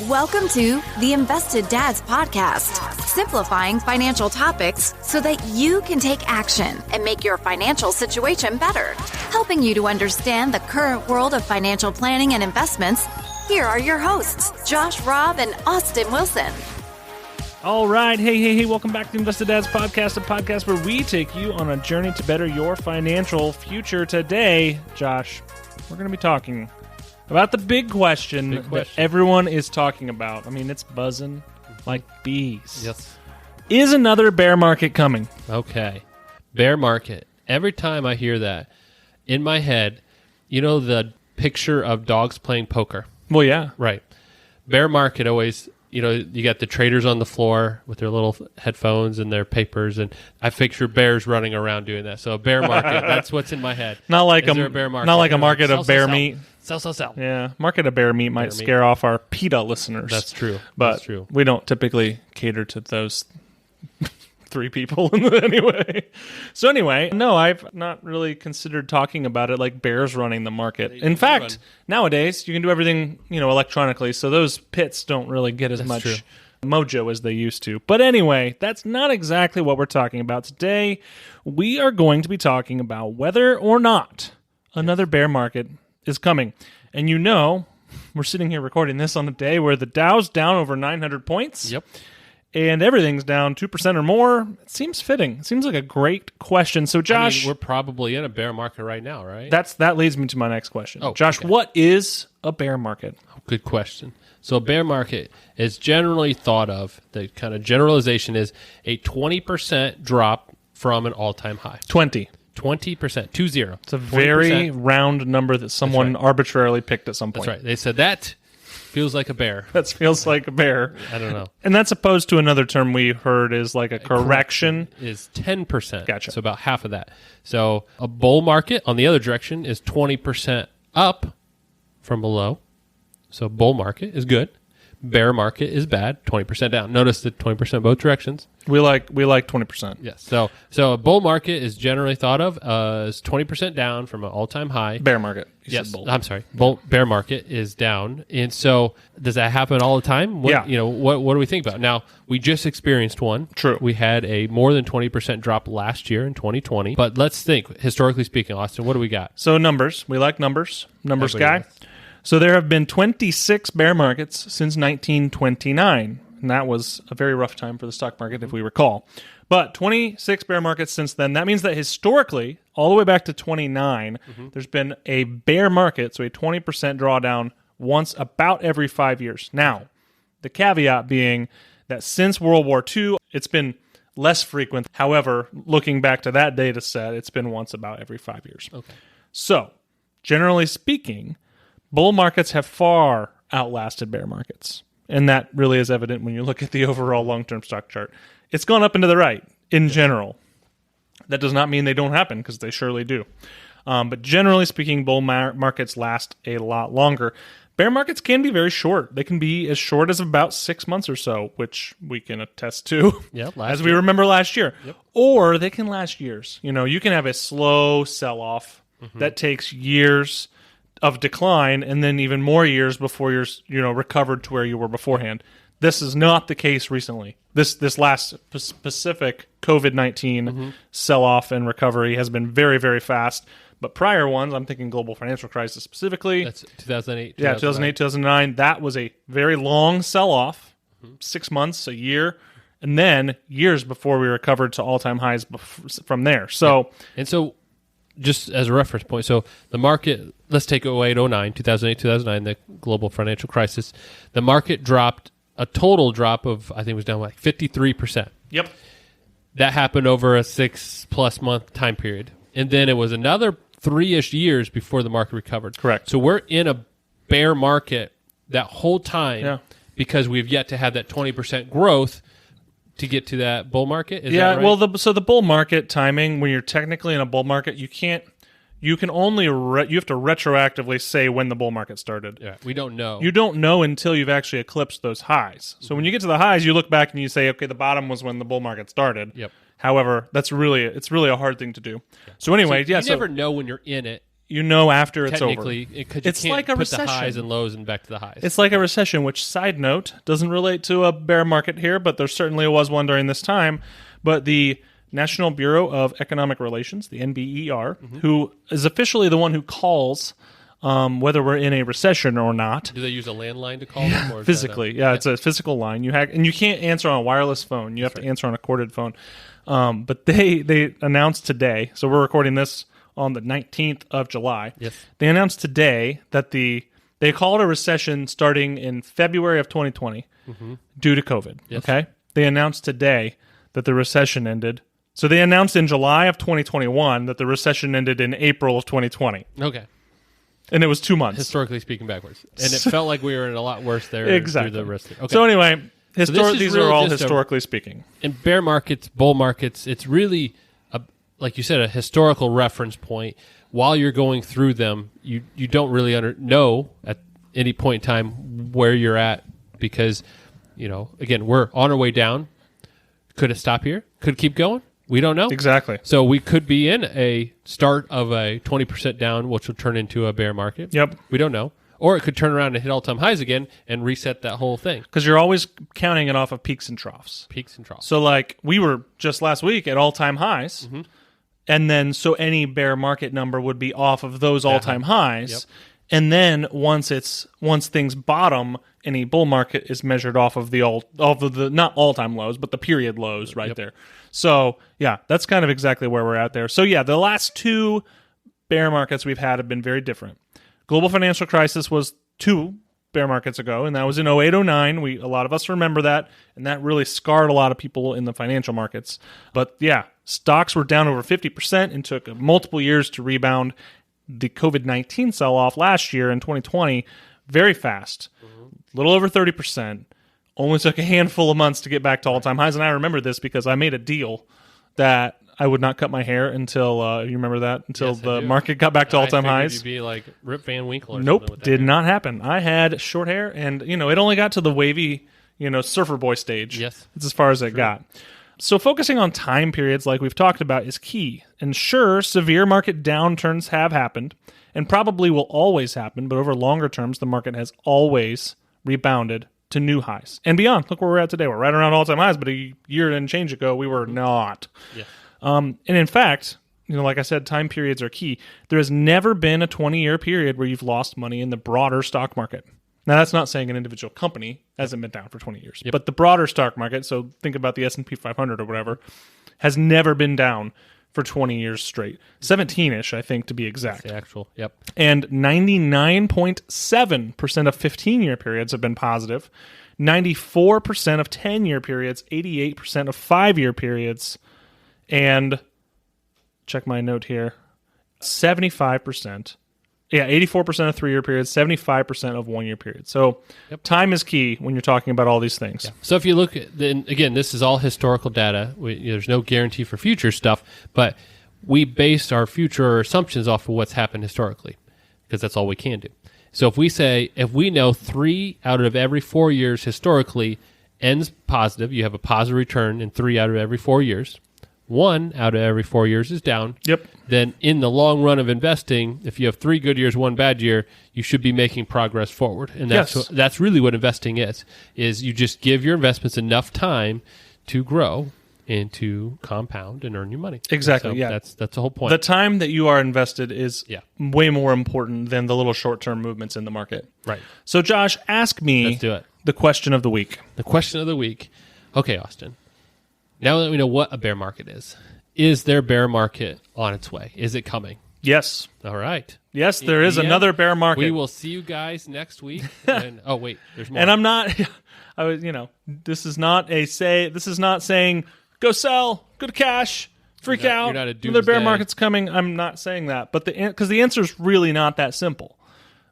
Welcome to the Invested Dads Podcast, simplifying financial topics so that you can take action and make your financial situation better. Helping you to understand the current world of financial planning and investments, here are your hosts, Josh Robb and Austin Wilson. All right. Hey, welcome back to the Invested Dads Podcast, a podcast where we take you on a journey to better your financial future. Today, Josh, we're going to be talking about the big question that everyone is talking about. I mean, it's buzzing like bees. Yes. Is another bear market coming? Okay. Bear market. Every time I hear that, in my head, you know the picture of dogs playing poker? Well, yeah. Right. Bear market always, you got the traders on the floor with their little headphones and their papers, and I picture bears running around doing that. So a bear market, that's what's in my head. Not like a bear market. Not like a market of bear meat. Sell. Yeah, market of bear meat might scare off our PETA listeners. That's true. But That's true. We don't typically cater to those three people anyway. So anyway, no, I've not really considered talking about it like bears running the market. In fact, nowadays you can do everything, electronically, so those pits don't really get as much mojo as they used to. But anyway, that's not exactly what we're talking about today. We are going to be talking about whether or not another bear market is coming. And we're sitting here recording this on a day where the Dow's down over 900 points. Yep. And everything's down 2% or more. It seems fitting. It seems like a great question. So, Josh, we're probably in a bear market right now, right? That leads me to my next question. Oh, Josh, okay. What is a bear market? Good question. So a bear market is generally thought of, the kind of generalization is a 20% drop from an all-time high. 20%. 20%. It's a very round number that someone arbitrarily picked at some point. That's right. They said that feels like a bear. That feels like a bear. I don't know. And that's opposed to another term we heard is like a correction. Is 10%. Gotcha. So about half of that. So a bull market on the other direction is 20% up from below. So bull market is good. Bear market is bad. 20% down. Notice the 20% both directions. We like 20%. Yes. So a bull market is generally thought of as 20% down from an all-time high. Bear market. Yes. I'm sorry. Bear market is down. And so does that happen all the time? What do we think about? Now, we just experienced one. True. We had a more than 20% drop last year in 2020. But let's think, historically speaking, Austin, what do we got? So numbers. We like numbers. Numbers Everybody guy. does. So there have been 26 bear markets since 1929. And that was a very rough time for the stock market, if we recall. But 26 bear markets since then. That means that historically, all the way back to 29, there's been a bear market, so a 20% drawdown once about every 5 years. Now, the caveat being that since World War II, it's been less frequent. However, looking back to that data set, it's been once about every 5 years. Okay. So, generally speaking, bull markets have far outlasted bear markets. And that really is evident when you look at the overall long-term stock chart. It's gone up and to the right in general. That does not mean they don't happen, because they surely do. But generally speaking, bull markets last a lot longer. Bear markets can be very short. They can be as short as about 6 months or so, which we can attest to, as we remember last year. Yep. Or they can last years. You can have a slow sell-off that takes years of decline, and then even more years before you're recovered to where you were beforehand. This is not the case recently. This last specific COVID-19 sell-off and recovery has been very, very fast. But prior ones, I'm thinking global financial crisis specifically. That's 2008. Yeah, 2008, 2009. That was a very long sell-off, 6 months, a year, and then years before we recovered to all-time highs from there. So, And so, just as a reference point, so the market, let's take 2008, 2009, the global financial crisis. The market dropped a total drop of, I think it was down like 53%. Yep. That happened over a 6+ month time period. And then it was another 3-ish years before the market recovered. Correct. So we're in a bear market that whole time because we've yet to have that 20% growth to get to that bull market? Is that right? Well, the bull market timing, when you're technically in a bull market, you have to retroactively say when the bull market started. Yeah, we don't know. You don't know until you've actually eclipsed those highs. So when you get to the highs, you look back and you say, okay, the bottom was when the bull market started. Yep. However, it's really a hard thing to do. Yeah. So anyway, you never know when you're in it you know after it's over. Technically, because you It's can't like a put the highs recession. and lows and back to the highs. It's like a recession, which, side note, doesn't relate to a bear market here, but there certainly was one during this time. But the National Bureau of Economic Relations, the NBER, who is officially the one who calls whether we're in a recession or not. Do they use a landline to call them? Or is Physically, that it's a physical line. And you can't answer on a wireless phone. You have to answer on a corded phone. But they announced today, so we're recording this on the 19th of July. Yes. They announced today that they called a recession starting in February of 2020 due to COVID. Yes. Okay? They announced today that the recession ended. So they announced in July of 2021 that the recession ended in April of 2020. Okay. And it was 2 months. Historically speaking, backwards. And it felt like we were in a lot worse there. Exactly. Through the rest of it. Okay. So anyway, this is these really are all just historically speaking. in bear markets, bull markets, it's really, like you said, a historical reference point. While you're going through them, you don't really know at any point in time where you're at because, again, we're on our way down. Could it stop here? Could it keep going? We don't know. Exactly. So we could be in a start of a 20% down, which will turn into a bear market. Yep. We don't know. Or it could turn around and hit all-time highs again and reset that whole thing. Because you're always counting it off of peaks and troughs. Peaks and troughs. So, like, we were just last week at all-time highs. And then, so any bear market number would be off of those all-time highs. Yep. And then once things bottom, any bull market is measured off of the not all-time lows, but the period lows right there. So, yeah, that's kind of exactly where we're at there. So, yeah, the last two bear markets we've had have been very different. Global financial crisis was 2 bear markets ago, and that was in 08-09. A lot of us remember that, and that really scarred a lot of people in the financial markets. But, yeah, stocks were down over 50% and took multiple years to rebound. The COVID-19 sell-off last year in 2020, very fast, a little over 30%. Only took a handful of months to get back to all-time highs, and I remember this because I made a deal that I would not cut my hair until, you remember that? Until Yes, I the do. market got back to all-time I figured highs. You'd be like Rip Van Winkle or something Nope, with that did hair. not happen. I had short hair, and, it only got to the wavy, surfer boy stage. Yes. It's as far as it got. So focusing on time periods like we've talked about is key. And sure, severe market downturns have happened and probably will always happen, but over longer terms, the market has always rebounded to new highs and beyond. Look where we're at today. We're right around all-time highs, but a year and change ago, we were not. Yeah. And in fact, like I said, time periods are key. There has never been a 20-year period where you've lost money in the broader stock market. Now, that's not saying an individual company hasn't been down for 20 years, but the broader stock market, so think about the S&P 500 or whatever, has never been down for 20 years straight. 17-ish, I think, to be exact. The actual, yep. And 99.7% of 15-year periods have been positive, 94% of 10-year periods, 88% of 5-year periods, and check my note here, 75%. Yeah, 84% of 3-year periods, 75% of 1-year periods. So time is key when you're talking about all these things. Yeah. So if you look at, then again, this is all historical data. There's no guarantee for future stuff, but we base our future assumptions off of what's happened historically because that's all we can do. So if we know 3 out of every 4 years historically ends positive, you have a positive return in 3 out of every 4 years. 1 out of every 4 years is down. Yep. Then in the long run of investing, if you have 3 good years, 1 bad year, you should be making progress forward. And that's really what investing is you just give your investments enough time to grow and to compound and earn your money. Exactly, So yeah. That's the whole point. The time that you are invested is Yeah. way more important than the little short-term movements in the market. Right. So, Josh, ask me Let's do it. the question of the week. The question of the week. Okay, Austin. Now that we know what a bear market is there a bear market on its way? Is it coming? Yes. All right. Yes, there is Yeah. another bear market. We will see you guys next week. Oh, wait, there's more. And I'm not, this is not saying go sell, go to cash, freak You're out. not a Another bear doomsday. market's coming. I'm not saying that, but because the answer is really not that simple.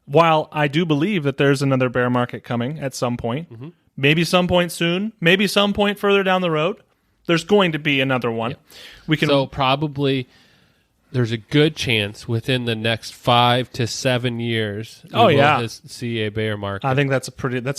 While I do believe that there's another bear market coming at some point, maybe some point soon, maybe some point further down the road, there's going to be another one. Yeah. We can. So probably there's a good chance within the next 5 to 7 years we will see a bear market. I think that's a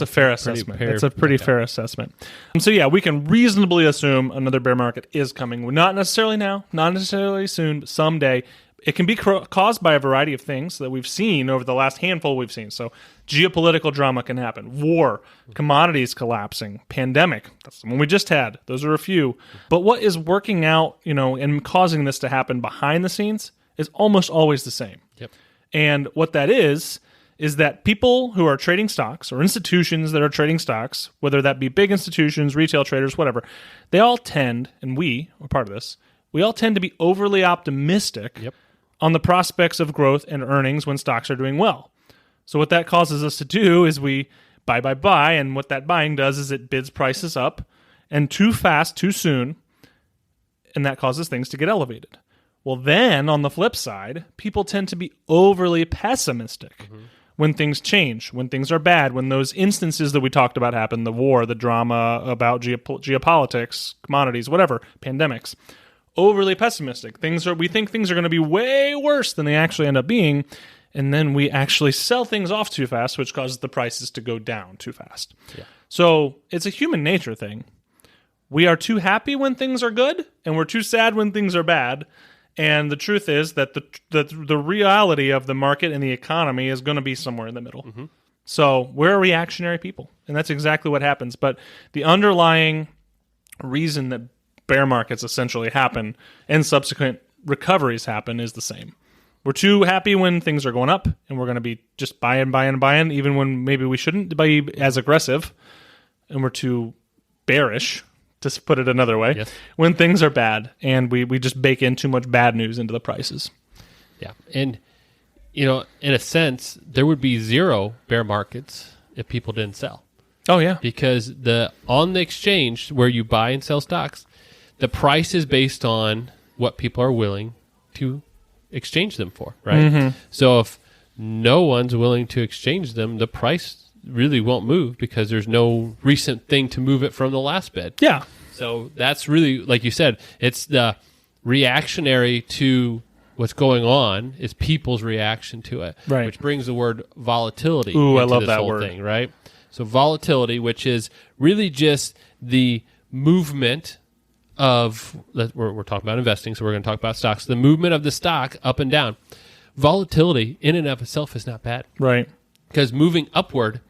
fair assessment. fair- That's a pretty okay. fair assessment. So yeah, we can reasonably assume another bear market is coming. Not necessarily now, not necessarily soon, but someday. It can be caused by a variety of things that we've seen over the last handful we've seen. So geopolitical drama can happen, war, commodities collapsing, pandemic. That's the one we just had. Those are a few. But what is working out, and causing this to happen behind the scenes is almost always the same. Yep. And what that is that people who are trading stocks or institutions that are trading stocks, whether that be big institutions, retail traders, whatever, they all tend, and we are part of this, we all tend to be overly optimistic on the prospects of growth and earnings when stocks are doing well. So what that causes us to do is we buy, and what that buying does is it bids prices up, and too fast, too soon, and that causes things to get elevated. Well, then, on the flip side, people tend to be overly pessimistic when things change, when things are bad, when those instances that we talked about happen, the war, the drama about geopolitics, commodities, whatever, pandemics. Overly pessimistic. We think things are going to be way worse than they actually end up being, and then we actually sell things off too fast, which causes the prices to go down too fast. Yeah. So it's a human nature thing. We are too happy when things are good, and we're too sad when things are bad. And the truth is that the reality of the market and the economy is going to be somewhere in the middle. Mm-hmm. So we're a reactionary people, and that's exactly what happens. But the underlying reason that bear markets essentially happen and subsequent recoveries happen is the same. We're too happy when things are going up, and we're going to be just buying, even when maybe we shouldn't be as aggressive, and we're too bearish, to put it another way, when things are bad, and we just bake in too much bad news into the prices. Yeah, and in a sense, there would be zero bear markets if people didn't sell. Oh yeah, because on the exchange where you buy and sell stocks, the price is based on what people are willing to exchange them for, right? Mm-hmm. So if no one's willing to exchange them, the price really won't move because there's no recent thing to move it from the last bid. Yeah. So that's really, like you said, it's the reactionary to what's going on is people's reaction to it, right? Which brings the word volatility. Ooh, into I love this that whole word. thing, right? So volatility, which is really just the movement of, we're talking about investing, so we're going to talk about stocks. The movement of the stock up and down. Volatility in and of itself is not bad. Right. Because moving upward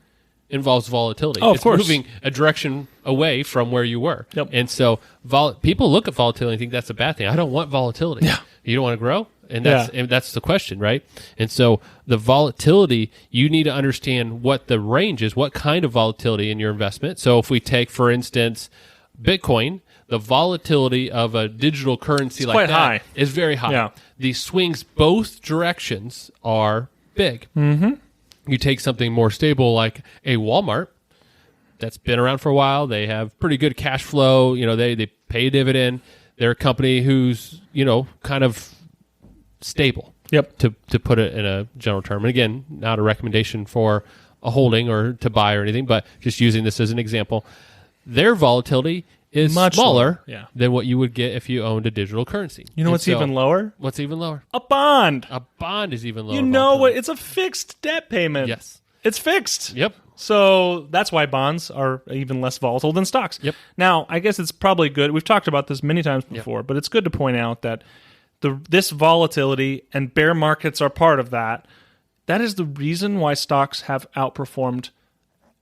involves volatility. Oh, of course. Moving a direction away from where you were. Yep. And so people look at volatility and think that's a bad thing. I don't want volatility. Yeah. You don't want to grow? And that's the question, right? And so the volatility, you need to understand what the range is, what kind of volatility in your investment. So if we take, for instance, Bitcoin, the volatility of a digital currency it's like quite that high. is very high. Yeah. The swings both directions are big. Mm-hmm. You take something more stable like a Walmart that's been around for a while. They have pretty good cash flow. They pay a dividend. They're a company who's, kind of stable. Yep. To put it in a general term. And again, not a recommendation for a holding or to buy or anything, but just using this as an example. Their volatility is much smaller lower. than what you would get if you owned a digital currency. You know what's even lower? What's even lower? A bond. A bond is even lower. You know what? It's a fixed debt payment. Yes. It's fixed. Yep. So that's why bonds are even less volatile than stocks. Yep. Now, I guess it's probably good. We've talked about this many times before, but it's good to point out that this volatility and bear markets are part of that. That is the reason why stocks have outperformed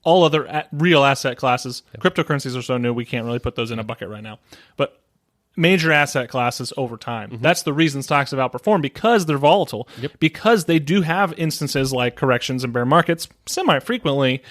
all other real asset classes. Yep. Cryptocurrencies are so new, we can't really put those in a bucket right now. But major asset classes over time. Mm-hmm. That's the reason stocks have outperformed, because they're volatile, because they do have instances like corrections and bear markets semi-frequently.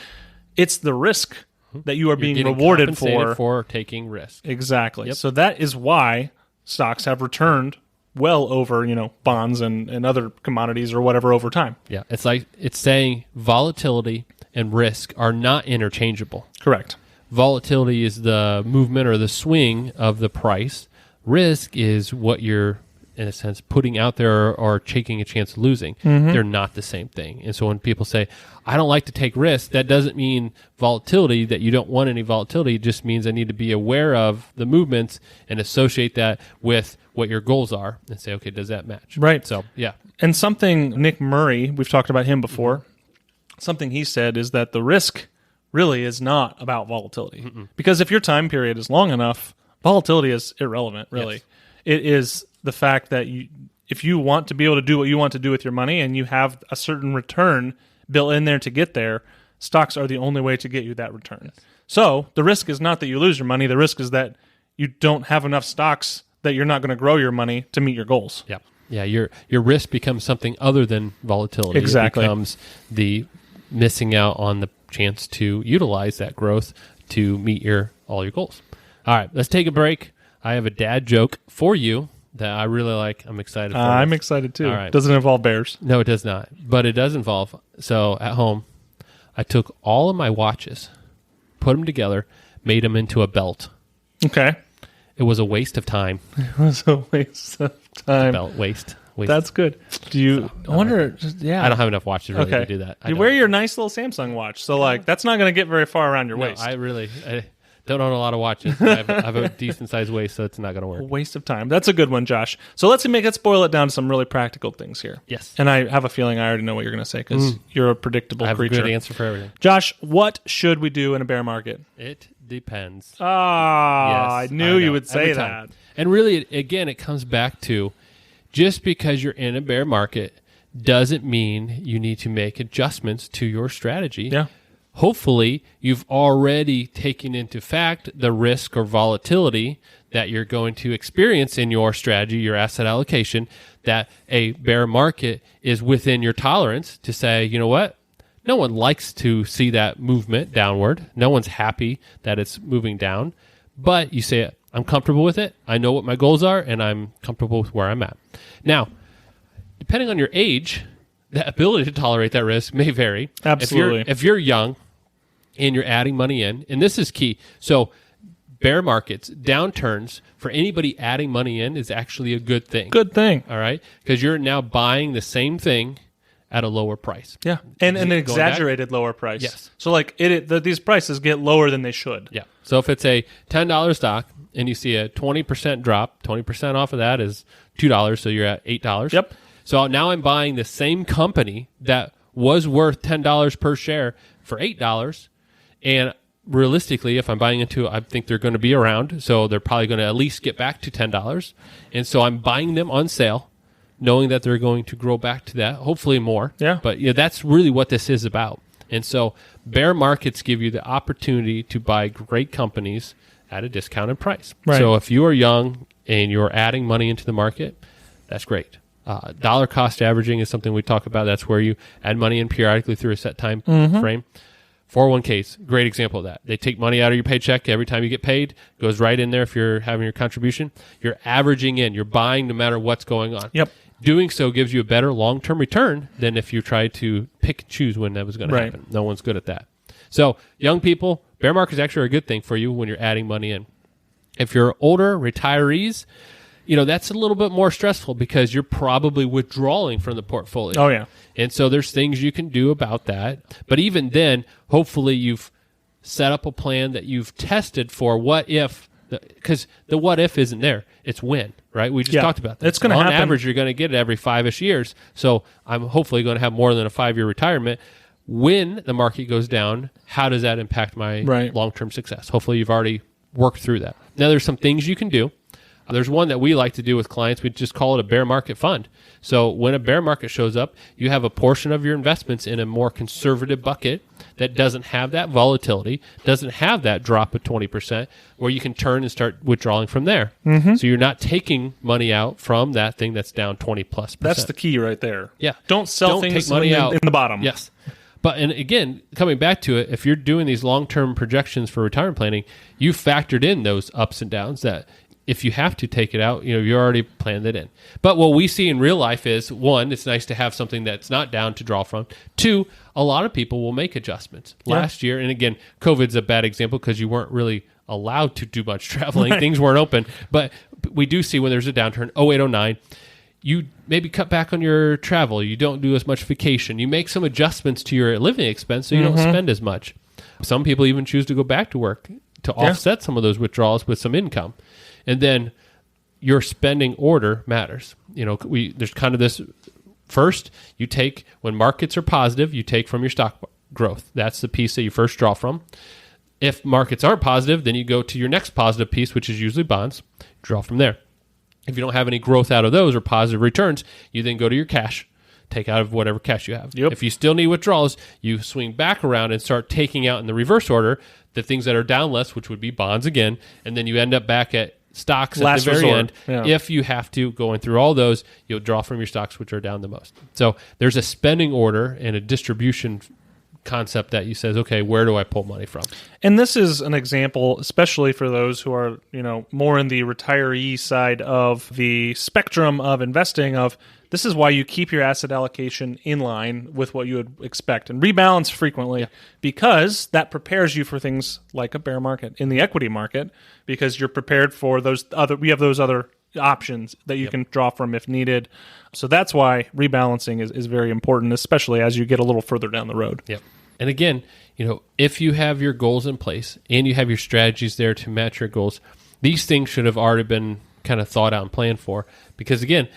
It's the risk that you are being rewarded for taking risk. Exactly. Yep. So that is why stocks have returned well over, bonds and other commodities or whatever over time. Yeah, it's saying volatility and risk are not interchangeable. Correct. Volatility is the movement or the swing of the price. Risk is what you're, in a sense, putting out there or taking a chance of losing. Mm-hmm. They're not the same thing. And so when people say, I don't like to take risks, that doesn't mean volatility, that you don't want any volatility. It just means I need to be aware of the movements and associate that with what your goals are and say, okay, does that match? Right. So, yeah. And something Nick Murray, we've talked about him before, something he said is that the risk really is not about volatility. Mm-mm. Because if your time period is long enough, volatility is irrelevant, really. Yes. It is the fact that if you want to be able to do what you want to do with your money and you have a certain return built in there to get there, stocks are the only way to get you that return. Yes. So the risk is not that you lose your money. The risk is that you don't have enough stocks that you're not going to grow your money to meet your goals. Yeah. Yeah, your risk becomes something other than volatility. Exactly. It becomes the missing out on the chance to utilize that growth to meet all your goals. All right, let's take a break. I have a dad joke for you that I really like. I'm excited for I'm excited too. All right. Doesn't involve bears. No, it does not. But it does involve. So at home, I took all of my watches, put them together, made them into a belt. Okay. It was a waste of time. It was a waste of time. Belt waste. That's good. Do you? I wonder. Yeah. I don't have enough watches really to do that. You wear your nice little Samsung watch, so like that's not going to get very far around your waist. I don't own a lot of watches. I have a decent sized waist, so it's not going to work. A waste of time. That's a good one, Josh. So let's boil it down to some really practical things here. Yes. And I have a feeling I already know what you're going to say because you're a predictable I have creature. a good answer for everything. Josh, what should we do in a bear market? It depends. Yes, I knew you would say that. And really, again, it comes back to just because you're in a bear market doesn't mean you need to make adjustments to your strategy. Yeah. Hopefully, you've already taken into fact the risk or volatility that you're going to experience in your strategy, your asset allocation, that a bear market is within your tolerance to say, you know what? No one likes to see that movement downward. No one's happy that it's moving down. But you say, I'm comfortable with it. I know what my goals are, and I'm comfortable with where I'm at. Now, depending on your age, the ability to tolerate that risk may vary. Absolutely. If you're young and you're adding money in, and this is key. So bear markets, downturns, for anybody adding money in is actually a good thing. Good thing. All right? Because you're now buying the same thing at a lower price. Yeah. And an exaggerated lower price. Yes. So like these prices get lower than they should. Yeah. So if it's a $10 stock and you see a 20% drop, 20% off of that is $2, so you're at $8. Yep. So now I'm buying the same company that was worth $10 per share for $8, and realistically, if I'm buying into, I think they're going to be around, so they're probably going to at least get back to $10, and so I'm buying them on sale, knowing that they're going to grow back to that, hopefully more. Yeah. But that's really what this is about. And so bear markets give you the opportunity to buy great companies at a discounted price. Right. So if you are young and you're adding money into the market, that's great. Dollar cost averaging is something we talk about. That's where you add money in periodically through a set time frame. 401ks, great example of that. They take money out of your paycheck every time you get paid, goes right in there if you're having your contribution. You're averaging in. You're buying no matter what's going on. Yep. Doing so gives you a better long-term return than if you try to pick and choose when that was going to happen. No one's good at that. So young people, bear markets actually are a good thing for you when you're adding money in. If you're older, retirees, that's a little bit more stressful because you're probably withdrawing from the portfolio. Oh, yeah. And so there's things you can do about that. But even then, hopefully you've set up a plan that you've tested for what if, because the what if isn't there. It's when, right? We just talked about that. It's going to happen. On average, you're going to get it every 5-ish years. So I'm hopefully going to have more than a 5-year retirement. When the market goes down, how does that impact my long-term success? Hopefully you've already worked through that. Now, there's some things you can do. There's one that we like to do with clients. We just call it a bear market fund. So when a bear market shows up, you have a portion of your investments in a more conservative bucket that doesn't have that volatility, doesn't have that drop of 20%, where you can turn and start withdrawing from there. Mm-hmm. So you're not taking money out from that thing that's down 20+%. That's the key right there. Yeah. Don't sell things take money out in the bottom. Yes. But, and again, coming back to it, if you're doing these long-term projections for retirement planning, you factored in those ups and downs that if you have to take it out, you already planned it in. But what we see in real life is, one, it's nice to have something that's not down to draw from. Two, a lot of people will make adjustments. Yeah. Last year, and again, COVID's a bad example because you weren't really allowed to do much traveling. Right. Things weren't open. But we do see when there's a downturn, 08, 09, you maybe cut back on your travel. You don't do as much vacation. You make some adjustments to your living expense so you don't spend as much. Some people even choose to go back to work to offset some of those withdrawals with some income. And then your spending order matters. There's kind of this, first, you take, when markets are positive, you take from your stock growth. That's the piece that you first draw from. If markets aren't positive, then you go to your next positive piece, which is usually bonds, draw from there. If you don't have any growth out of those or positive returns, you then go to your cash, take out of whatever cash you have. Yep. If you still need withdrawals, you swing back around and start taking out in the reverse order the things that are down less, which would be bonds again, and then you end up back at stocks Last at the very resort. end. Yeah. If you have to, going through all those, you'll draw from your stocks, which are down the most. So there's a spending order and a distribution concept that you says, okay, where do I pull money from? And this is an example, especially for those who are, more in the retiree side of the spectrum of investing. Of this is why you keep your asset allocation in line with what you would expect and rebalance frequently, because that prepares you for things like a bear market in the equity market, because you're prepared for we have those other options that you can draw from if needed. So that's why rebalancing is very important, especially as you get a little further down the road. Yep. And again, if you have your goals in place and you have your strategies there to match your goals, these things should have already been kind of thought out and planned for. Because again,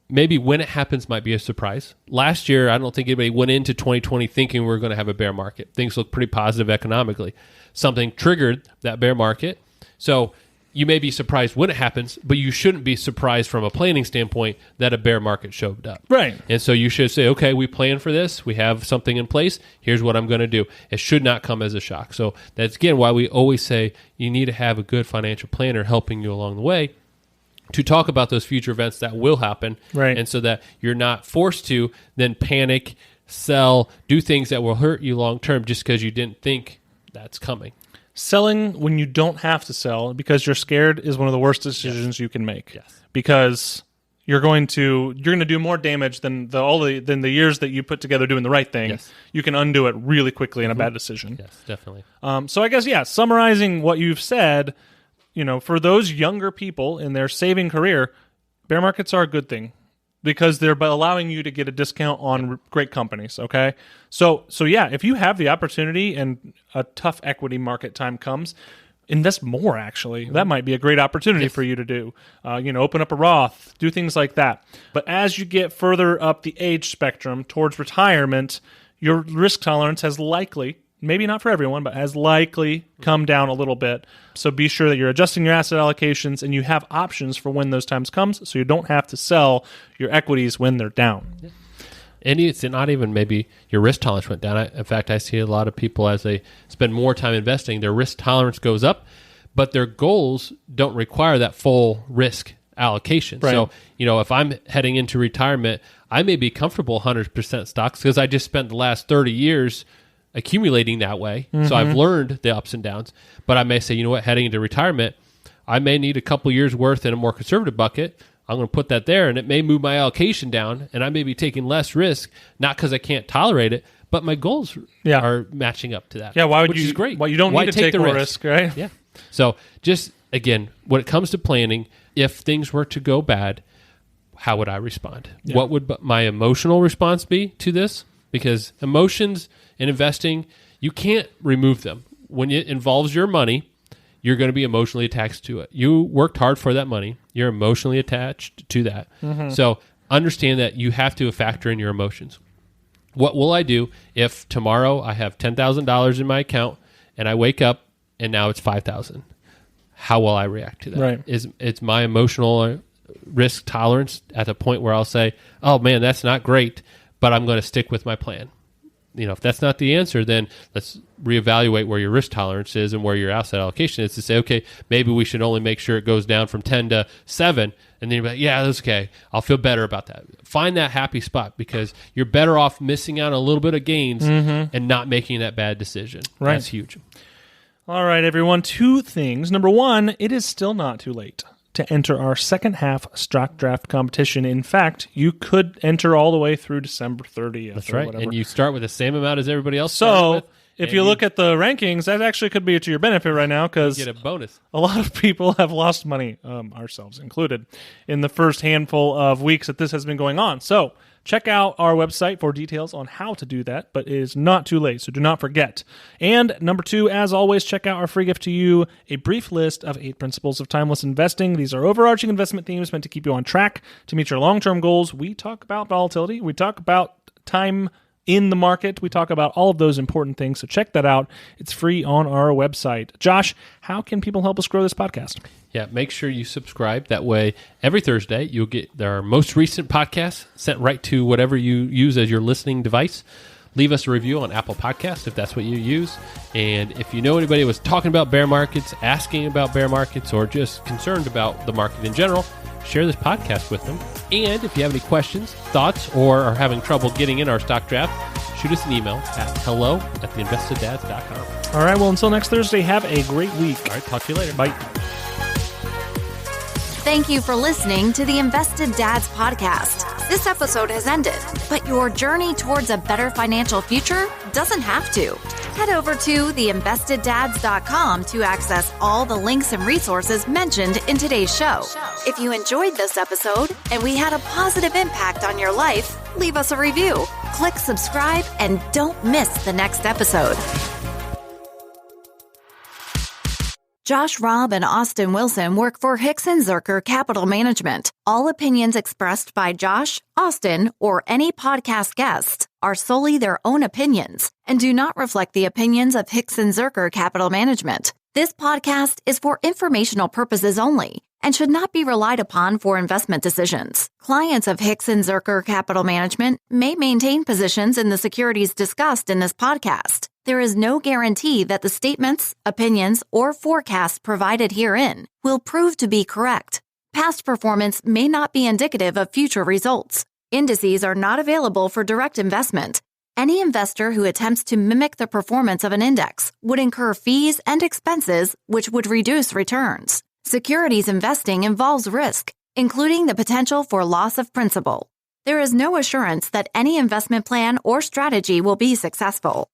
maybe when it happens might be a surprise. Last year, I don't think anybody went into 2020 thinking we were going to have a bear market. Things look pretty positive economically. Something triggered that bear market. So you may be surprised when it happens, but you shouldn't be surprised from a planning standpoint that a bear market showed up. Right. And so you should say, okay, we planned for this. We have something in place. Here's what I'm going to do. It should not come as a shock. So that's, again, why we always say you need to have a good financial planner helping you along the way to talk about those future events that will happen. Right. And so that you're not forced to then panic, sell, do things that will hurt you long term just because you didn't think that's coming. Selling when you don't have to sell because you're scared is one of the worst decisions you can make. Yes. Because you're going to do more damage than the years that you put together doing the right thing. Yes. You can undo it really quickly in a bad decision. Yes, definitely. So I guess, summarizing what you've said, for those younger people in their saving career, bear markets are a good thing because they're allowing you to get a discount on great companies, okay? So if you have the opportunity and a tough equity market time comes, invest more, actually. That might be a great opportunity for you to do. Open up a Roth, do things like that. But as you get further up the age spectrum towards retirement, your risk tolerance has likely, maybe not for everyone, but has likely come down a little bit. So be sure that you're adjusting your asset allocations and you have options for when those times comes so you don't have to sell your equities when they're down. Yeah. And it's not even maybe your risk tolerance went down. In fact, I see a lot of people as they spend more time investing, their risk tolerance goes up, but their goals don't require that full risk allocation. Right. So, if I'm heading into retirement, I may be comfortable 100% stocks because I just spent the last 30 years accumulating that way. Mm-hmm. So I've learned the ups and downs. But I may say, heading into retirement, I may need a couple years worth in a more conservative bucket. I'm going to put that there, and it may move my allocation down, and I may be taking less risk, not because I can't tolerate it, but my goals are matching up to that. Yeah, which is great. Well, you don't need to take more risk, right? Yeah. So just, again, when it comes to planning, if things were to go bad, how would I respond? Yeah. What would my emotional response be to this? Because emotions in investing, you can't remove them. When it involves your money, you're going to be emotionally attached to it. You worked hard for that money. You're emotionally attached to that. Mm-hmm. So understand that you have to factor in your emotions. What will I do if tomorrow I have $10,000 in my account and I wake up and now it's $5,000? How will I react to that? Right. It's my emotional risk tolerance at the point where I'll say, oh man, that's not great, but I'm going to stick with my plan. If that's not the answer, then let's reevaluate where your risk tolerance is and where your asset allocation is to say, okay, maybe we should only make sure it goes down from 10 to 7. And then you're like, yeah, that's okay. I'll feel better about that. Find that happy spot because you're better off missing out on a little bit of gains and not making that bad decision. Right. That's huge. All right, everyone. 2 things. Number 1, it is still not too late to enter our second half stock draft competition. In fact, you could enter all the way through December 30th. That's right. Whatever. And you start with the same amount as everybody else. So if you look at the rankings, that actually could be to your benefit right now because get a bonus. A lot of people have lost money, ourselves included, in the first handful of weeks that this has been going on. So check out our website for details on how to do that, but it is not too late, so do not forget. And number 2, as always, check out our free gift to you, a brief list of 8 principles of timeless investing. These are overarching investment themes meant to keep you on track to meet your long-term goals. We talk about volatility. We talk about time in the market. We talk about all of those important things, so check that out. It's free on our website. Josh, how can people help us grow this podcast? Yeah, make sure you subscribe. That way, every Thursday, you'll get our most recent podcast sent right to whatever you use as your listening device. Leave us a review on Apple Podcasts if that's what you use. And if you know anybody who was talking about bear markets, asking about bear markets, or just concerned about the market in general, share this podcast with them. And if you have any questions, thoughts, or are having trouble getting in our stock draft, shoot us an email at hello@theinvesteddads.com. All right, well, until next Thursday, have a great week. All right, talk to you later. Bye. Thank you for listening to the Invested Dads podcast. This episode has ended, but your journey towards a better financial future doesn't have to. Head over to theinvesteddads.com to access all the links and resources mentioned in today's show. If you enjoyed this episode and we had a positive impact on your life, leave us a review, click subscribe, and don't miss the next episode. Josh Robb and Austin Wilson work for Hicks & Zerker Capital Management. All opinions expressed by Josh, Austin, or any podcast guests are solely their own opinions and do not reflect the opinions of Hicks & Zerker Capital Management. This podcast is for informational purposes only and should not be relied upon for investment decisions. Clients of Hicks & Zerker Capital Management may maintain positions in the securities discussed in this podcast. There is no guarantee that the statements, opinions, or forecasts provided herein will prove to be correct. Past performance may not be indicative of future results. Indices are not available for direct investment. Any investor who attempts to mimic the performance of an index would incur fees and expenses which would reduce returns. Securities investing involves risk, including the potential for loss of principal. There is no assurance that any investment plan or strategy will be successful.